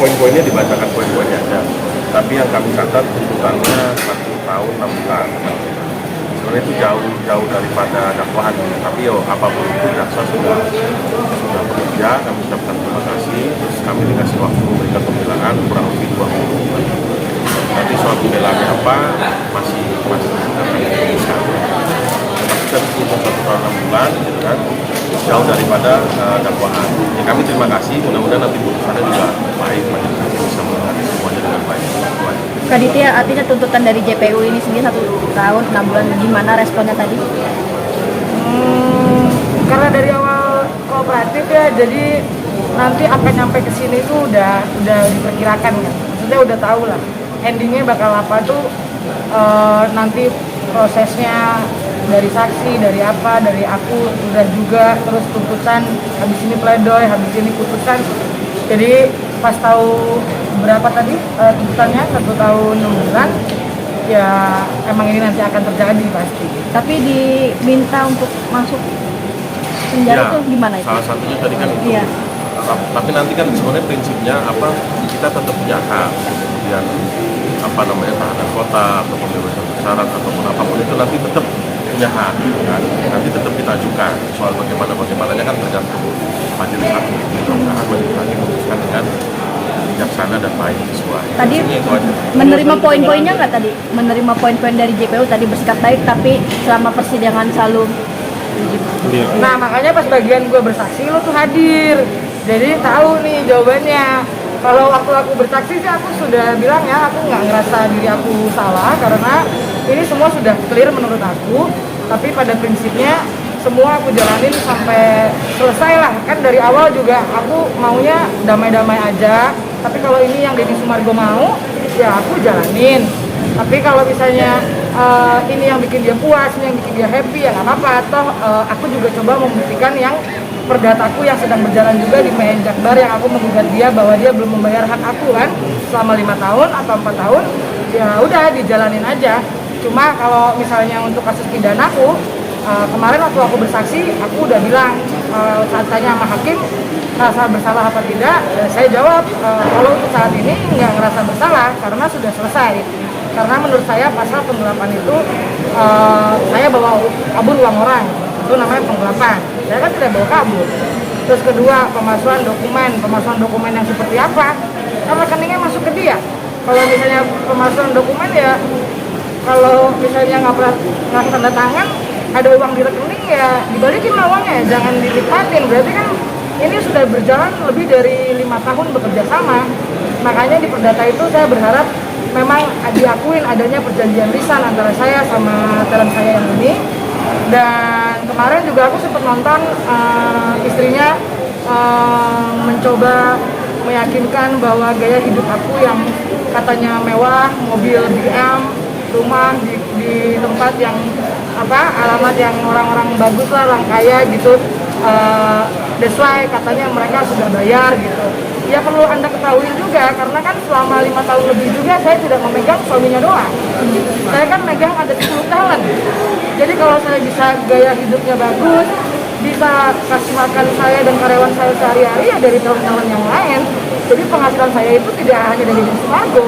poin-poinnya dibacakan poin-poinnya aja. Tapi yang kami catat tuntutannya 1 tahun 6 bulan. Sebenarnya itu jauh daripada dakwaan. Tapi apapun itu jaksa sudah bekerja. Kami ucapkan terima kasih. Terus kami dikasih waktu memberikan pembelaan kurang lebih 2 minggu. Nanti soal pembelaannya apa masih akan bisa. Tapi kita 1 tahun 6 bulan, gitu kan, jauh daripada dakwaan. Ya, kami terima kasih. Mudah-mudahan nanti putusannya juga baik, majelis hakim bisa melihat semuanya dengan baik. Kak Ditya, artinya tuntutan dari JPU ini sendiri 1 tahun 6 bulan, gimana responnya tadi? Karena dari awal kooperatif ya, jadi nanti akan nyampe ke sini itu udah diperkirakan kan. Maksudnya udah tahu lah endingnya bakal apa tuh, nanti prosesnya dari saksi, dari apa, dari aku udah juga, terus tuntutan, habis ini pledoi, habis ini putusan. Jadi pas tahu berapa tadi tuntutannya 1 tahun 6 bulan, ya emang ini nanti akan terjadi pasti. Tapi diminta untuk masuk penjara Ya, tuh gimana itu? salah satunya tadi kan itu. Iya. Tapi nanti kan sebenarnya prinsipnya apa, kita tetap punya hak. Kemudian tahanan kota atau pembebasan bersyarat ataupun apapun itu nanti tetap punya hak, kan? Nanti tetap kita ajukan. Soal bagaimananya kan tergantung majelis hakim. Mudah-mudahan majelis hakim memutuskan dengan bijaksana dan baik sesuai. Tadi Itu aja. menerima poin-poinnya nggak tadi? Menerima poin-poin dari JPU tadi bersikap baik, tapi selama persidangan selalu. Nah makanya pas bagian gue bersaksi lo tuh hadir, jadi tahu nih jawabannya. Kalau waktu aku bersaksi sih aku sudah bilang ya, aku nggak ngerasa diri aku salah karena ini semua sudah clear menurut aku. Tapi pada prinsipnya semua aku jalanin sampai selesai lah. Kan dari awal juga aku maunya damai-damai aja. Tapi kalau ini yang Deddy Sumargo mau, ya aku jalanin. Tapi kalau misalnya ini yang bikin dia puas, ini yang bikin dia happy, ya nggak apa-apa. Toh aku juga coba membuktikan yang perdataku yang sedang berjalan juga di PN Jakbar, yang aku menggugat dia bahwa dia belum membayar hak aku kan selama 5 tahun atau 4 tahun. Ya udah dijalanin aja. Cuma kalau misalnya untuk kasus pidanaku, kemarin waktu aku bersaksi, aku udah bilang saat tanya sama hakim rasa bersalah apa tidak, saya jawab kalau untuk saat ini nggak ngerasa bersalah karena sudah selesai. Karena menurut saya pasal penggelapan itu saya bawa kabur uang orang, itu namanya penggelapan. Saya kan tidak bawa kabur. Terus kedua, pemalsuan dokumen yang seperti apa? Kan rekeningnya masuk ke dia. Kalau misalnya pemalsuan dokumen ya, kalau misalnya nggak tanda tangan, ada uang di rekening ya dibalikin lah uangnya, jangan dilipatin. Berarti kan ini sudah berjalan lebih dari 5 tahun bekerja sama. Makanya di perdata itu saya berharap memang diakuin adanya perjanjian lisan antara saya sama talent saya yang ini. Dan kemarin juga aku sempat nonton istrinya mencoba meyakinkan bahwa gaya hidup aku yang katanya mewah, mobil BM, rumah di tempat yang alamat yang orang-orang bagus lah, orang kaya gitu, that's why katanya mereka sudah bayar gitu. Ya perlu Anda ketahui juga, karena kan selama 5 tahun lebih juga saya tidak memegang suaminya doang. Saya kan megang ada 10 talent. Jadi kalau saya bisa gaya hidupnya bagus, bisa kasih makan saya dan karyawan saya sehari-hari ya dari talent-talent yang lain. Jadi penghasilan saya itu tidak hanya dari Deddy Sumargo,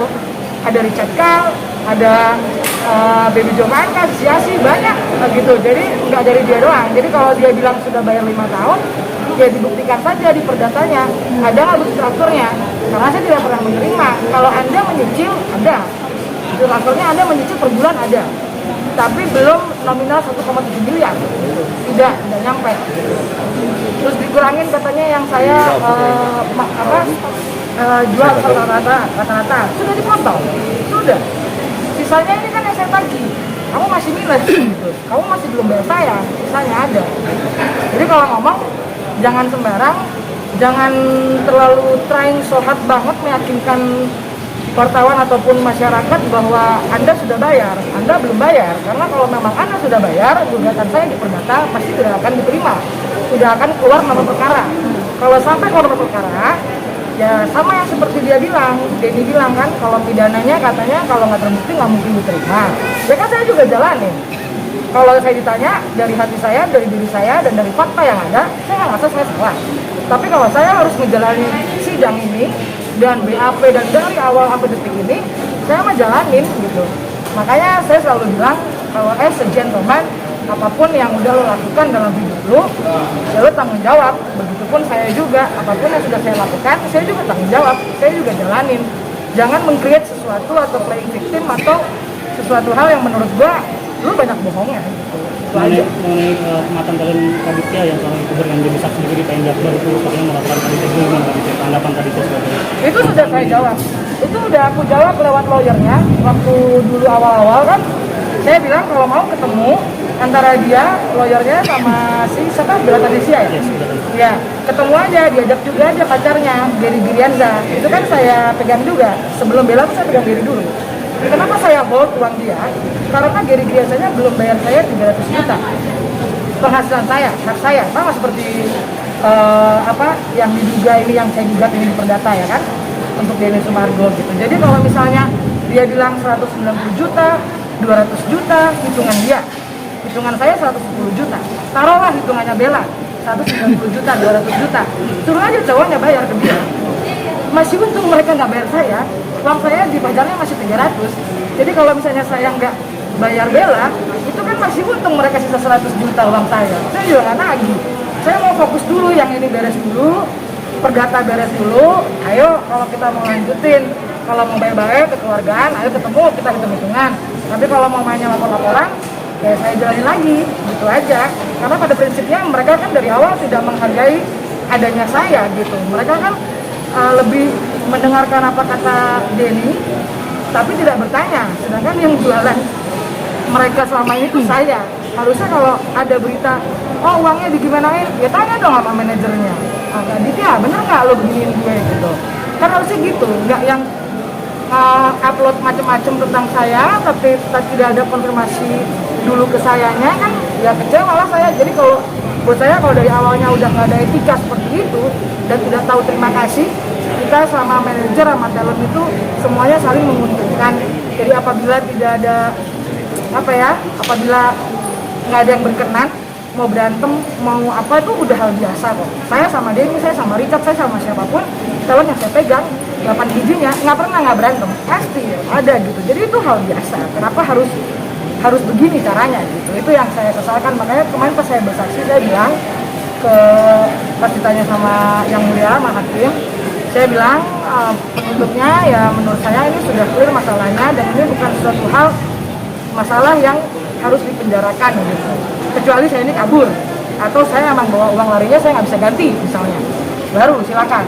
ada Richard Kal, ada Baby Jomanka, Siasi, banyak gitu. Jadi nggak dari dia doang. Jadi kalau dia bilang sudah bayar 5 tahun, ya dibuktikan saja di perdatanya. Ada nggak bukti traktornya? Karena saya tidak pernah menerima. Kalau Anda menyicil, ada. Bukti traktornya Anda menyicil per bulan ada. Tapi belum nominal 1,7 miliar. Tidak nyampe. Terus dikurangin katanya yang saya jual rata-rata. Sudah dipotong. Sudah. Sisanya ini kan yang saya tagih. Kamu masih minus gitu. Kamu masih belum bayar saya. Sisanya ada. Jadi kalau ngomong jangan sembarang, jangan terlalu trying so hard banget meyakinkan wartawan ataupun masyarakat bahwa Anda sudah bayar. Anda belum bayar, karena kalau memang Anda sudah bayar, gugatan saya di perdata pasti tidak akan diterima, tidak akan keluar nama perkara. Kalau sampai keluar nama perkara, ya sama yang seperti dia bilang, Denny bilang kan, kalau pidananya katanya kalau nggak terbukti nggak mungkin diterima. Ya kan saya juga jalanin. Kalau saya ditanya dari hati saya, dari diri saya, dan dari fakta yang ada, saya nggak merasa saya salah. Tapi kalau saya harus menjalani sidang ini, dan BAP, dan dari awal sampai detik ini saya mah jalanin gitu. Makanya saya selalu bilang kalau as a gentleman, apapun yang udah lo lakukan dalam hidup lo, ya lo tanggung jawab. Begitupun saya juga, apapun yang sudah saya lakukan, saya juga tanggung jawab, saya juga jalanin. Jangan meng-create sesuatu atau playing victim atau sesuatu hal yang menurut gua lo banyak bohongnya gitu. Itu aja. Mengenai kematian kalian Raditya yang seorang youtuber yang jadi saksi juga di PN Jakbar itu katanya melakukan Raditya itu gimana Raditya? Tanggapan Raditya sebagai Itu sudah saya jawab. Itu udah aku jawab lewat lawyernya. Waktu dulu awal-awal kan saya bilang kalau mau ketemu antara dia, lawyernya sama si siapa, Bella Tadesia ya? Ya, ketemu aja, diajak juga aja pacarnya, Gary Girianza. Itu kan saya pegang juga. Sebelum Bella tuh saya pegang Gary dulu. Kenapa saya hold uang dia? Karena Gary Girianzanya belum bayar saya 300 juta. Penghasilan saya, hak saya, sama seperti apa yang diduga ini, yang saya gugat ini di Perdata ya kan, untuk Denny Sumargo gitu. Jadi kalau misalnya dia bilang 190 juta, 200 juta, hitungan dia. Hitungan saya 110 juta. Taruhlah hitungannya Bella, 190 juta, 200 juta. Suruh aja cowoknya bayar ke dia. Masih untung mereka nggak bayar saya. Uang saya dipajarnya masih 300. Jadi kalau misalnya saya nggak bayar Bella, itu kan masih untung mereka sisa 100 juta uang saya. Saya juga nggak nagih. Saya mau fokus dulu, yang ini beres dulu, Perdata beres dulu. Ayo kalau kita mau lanjutin, kalau mau baik-baik kekeluargaan, ayo ketemu, kita hitung-hitungan. Tapi kalau mau mainnya lapor-laporan, ya saya jalanin lagi, gitu aja. Karena pada prinsipnya mereka kan dari awal tidak menghargai adanya saya gitu. Mereka kan lebih mendengarkan apa kata Denny, tapi tidak bertanya. Sedangkan yang jualan mereka selama ini tuh saya. Harusnya kalau ada berita, oh uangnya digimanain, ya tanya dong sama manajernya. Aditya, bener nggak lo beginiin gue gitu? Kan harusnya gitu, nggak yang upload macam-macam tentang saya, tapi tidak ada konfirmasi dulu ke sayanya kan, ya kecewa lah saya. Jadi kalau buat saya, kalau dari awalnya udah nggak ada etika seperti itu dan tidak tahu terima kasih, kita sama manajer sama talent itu semuanya saling menguntungkan. Jadi apabila tidak ada apabila nggak ada yang berkenan, mau berantem, mau apa, itu udah hal biasa kok. Saya sama Denny, saya sama Richard, saya sama siapapun, talent yang saya pegang 8 bijinya nggak pernah nggak berantem, pasti ada gitu. Jadi itu hal biasa. Kenapa harus begini caranya gitu? Itu yang saya kesalkan. Makanya kemarin pas saya bersaksi, saya bilang pas ditanya sama yang mulia, sama hakim, saya bilang penutupnya ya menurut saya ini sudah clear masalahnya, dan ini bukan suatu hal masalah yang harus dipenjarakan gitu. Kecuali saya ini kabur atau saya emang bawa uang larinya, saya nggak bisa ganti misalnya, baru silakan.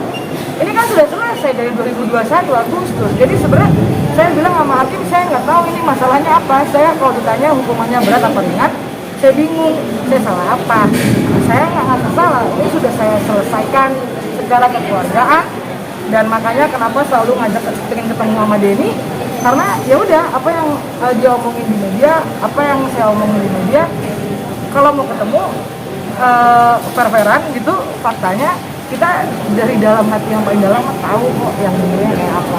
Ini kan sudah selesai dari 2021 Agustus. Jadi sebenarnya saya bilang sama hakim, saya nggak tahu ini masalahnya apa. Saya kalau ditanya hukumannya berat apa ringan, saya bingung, saya salah apa. Saya nggak salah, ini sudah saya selesaikan secara kekeluargaan. Dan makanya kenapa selalu ngajak pengen ketemu sama Denny, karena ya udah apa yang dia omongin di media, apa yang saya omongin di media, kalau mau ketemu fair-fairan gitu, faktanya kita dari dalam hati yang paling dalam tahu kok yang benernya kayak apa.